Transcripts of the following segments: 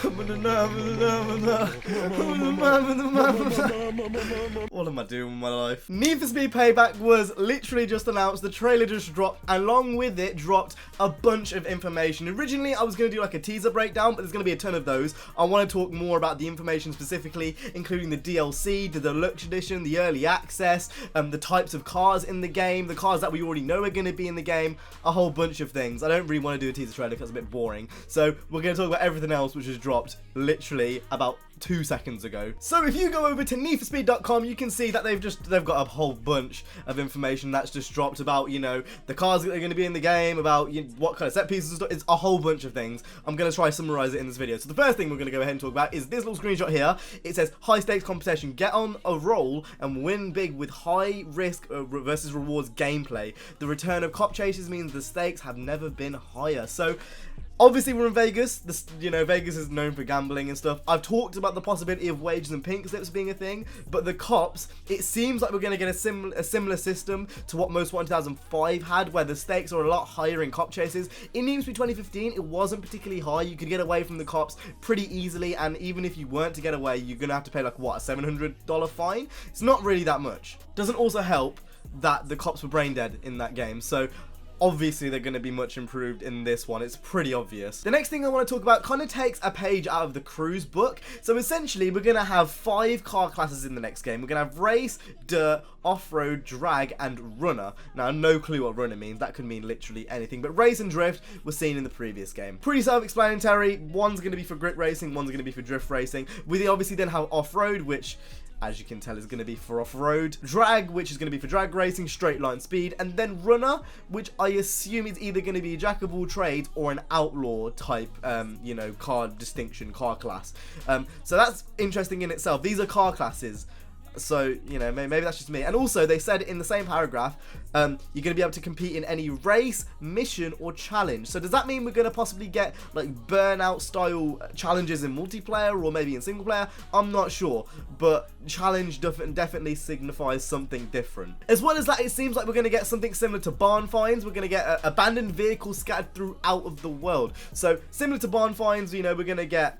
What am I doing with my life? Need for Speed Payback was literally just announced. The trailer just dropped. Along with it, dropped a bunch of information. Originally, I was going to do like a teaser breakdown, but there's going to be a ton of those. I want to talk more about the information specifically, including the DLC, the Deluxe Edition, the Early Access, the types of cars in the game, the cars that we already know are going to be in the game, a whole bunch of things. I don't really want to do a teaser trailer because it's a bit boring. So we're going to talk about everything else which has dropped literally about 2 seconds ago. So if you go over to needforspeed.com, you can see that they've got a whole bunch of information that's just dropped about, you know, the cars that are going to be in the game, about what kind of set pieces and stuff. It's a whole bunch of things. I'm going to try to summarize it in this video. So the first thing we're going to go ahead and talk about is this little screenshot here. It says high stakes competition, get on a roll and win big with high risk versus rewards gameplay. The return of cop chases means the stakes have never been higher. So obviously we're in Vegas. Vegas is known for gambling and stuff. I've talked about the possibility of wages and pink slips being a thing, but the cops, it seems like we're going to get a similar system to what Most Wanted 2005 had, where the stakes are a lot higher in cop chases. In Need for Speed 2015, it wasn't particularly high. You could get away from the cops pretty easily, and even if you weren't to get away, you're going to have to pay like, what, a $700 fine? It's not really that much. Doesn't also help that the cops were brain dead in that game, so obviously they're going to be much improved in this one. It's pretty obvious. The next thing I want to talk about kind of takes a page out of the cruise book. So essentially we're going to have 5 car classes in the next game. We're going to have race, dirt, off-road, drag, and runner. Now, no clue what runner means. That could mean literally anything, but race and drift were seen in the previous game. Pretty self-explanatory. One's going to be for grit racing, one's going to be for drift racing. We obviously then have off-road, which, as you can tell, is going to be for off-road, drag, which is going to be for drag racing, straight line speed, and then runner, which I assume is either going to be a jack of all trades or an outlaw type, car distinction, car class. So that's interesting in itself. These are car classes. So, maybe that's just me. And also, they said in the same paragraph, you're going to be able to compete in any race, mission, or challenge. So does that mean we're going to possibly get, like, burnout style challenges in multiplayer or maybe in single player? I'm not sure. But challenge definitely signifies something different. As well as that, it seems like we're going to get something similar to barn finds. We're going to get abandoned vehicles scattered throughout of the world. So similar to barn finds, we're going to get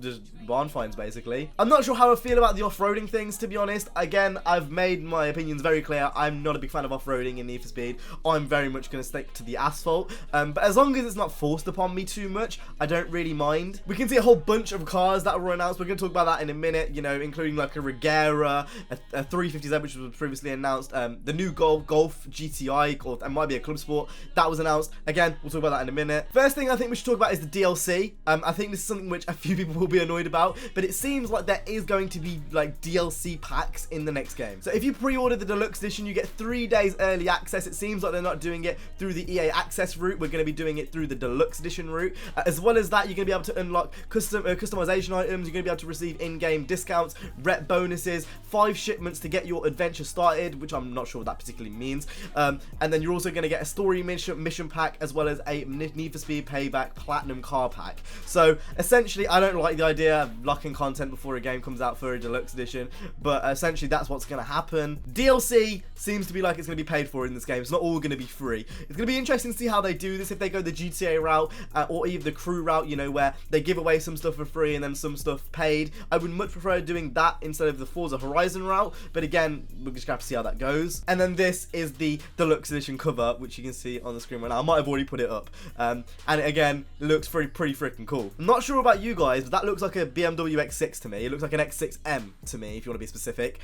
just barn finds basically. I'm not sure how I feel about the off-roading things, to be honest. Again, I've made my opinions very clear. I'm not a big fan of off-roading in Need for Speed. I'm very much going to stick to the asphalt, but as long as it's not forced upon me too much, I don't really mind. We can see a whole bunch of cars that were announced. We're going to talk about that in a minute, including like a Regera, a 350Z, which was previously announced, the new Golf GTI, or it might be a Club Sport, that was announced. Again, we'll talk about that in a minute. First thing I think we should talk about is the DLC. I think this is something which a few people will be annoyed about, but it seems like there is going to be like DLC packs in the next game. So if you pre-order the Deluxe Edition, you get 3 days early access. It seems like they're not doing it through the EA Access route. We're going to be doing it through the Deluxe Edition route. As well as that, you're going to be able to unlock customization items. You're going to be able to receive in-game discounts, rep bonuses, 5 shipments to get your adventure started, which I'm not sure what that particularly means. And then you're also going to get a story mission pack, as well as a Need for Speed Payback Platinum car pack. So essentially, I don't like the idea of locking content before a game comes out for a Deluxe Edition, but essentially that's what's going to happen. DLC seems to be like it's going to be paid for in this game. It's not all going to be free. It's going to be interesting to see how they do this, if they go the GTA route or even the crew route, where they give away some stuff for free and then some stuff paid. I would much prefer doing that instead of the Forza Horizon route, but again, we're just going to have to see how that goes. And then this is the Deluxe Edition cover, which you can see on the screen right now. I might have already put it up, and it again looks pretty freaking cool. I'm not sure about you guys, but that looks like a BMW X6 to me. It looks like an X6M to me, if you want to be specific.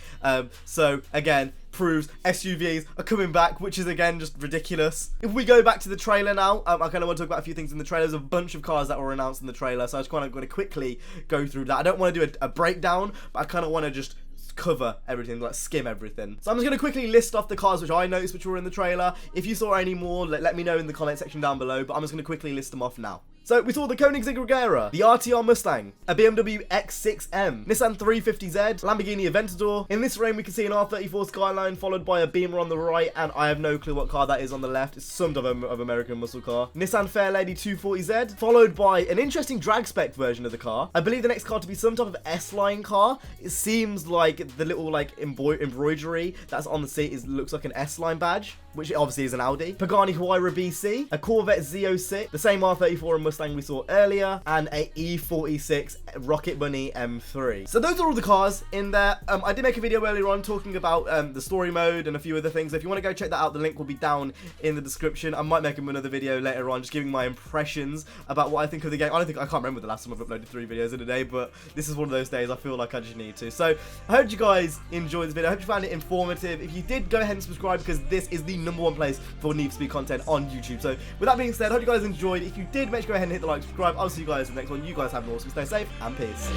So again, proves SUVs are coming back, which is again just ridiculous. If we go back to the trailer now, I kind of want to talk about a few things in the trailer. There's a bunch of cars that were announced in the trailer, so I just kind of going to quickly go through that. I don't want to do a breakdown, but I kind of want to just cover everything, like skim everything. So I'm just going to quickly list off the cars which I noticed which were in the trailer. If you saw any more, let me know in the comment section down below, but I'm just going to quickly list them off now. So we saw the Koenigsegg Regera, the RTR Mustang, a BMW X6M, Nissan 350Z, Lamborghini Aventador. In this frame we can see an R34 Skyline followed by a Beamer on the right, and I have no clue what car that is on the left. It's some type of American muscle car. Nissan Fairlady 240Z, followed by an interesting drag spec version of the car. I believe the next car to be some type of S-Line car. It seems like the little like embroidery that's on the seat looks like an S-Line badge. which obviously is an Audi, Pagani Huayra BC, a Corvette Z06, the same R34 and Mustang we saw earlier, and a E46 Rocket Bunny M3. So those are all the cars in there. I did make a video earlier on talking about the story mode and a few other things. If you want to go check that out, the link will be down in the description. I might make another video later on just giving my impressions about what I think of the game. I can't remember the last time I've uploaded 3 videos in a day, but this is one of those days I feel like I just need to. So I hope you guys enjoyed this video. I hope you found it informative. If you did, go ahead and subscribe, because this is the #1 place for Need for Speed content on YouTube. So with that being said, I hope you guys enjoyed. If you did, make sure to go ahead and hit the like, subscribe. I'll see you guys in the next one. You guys have an awesome, stay safe, and peace.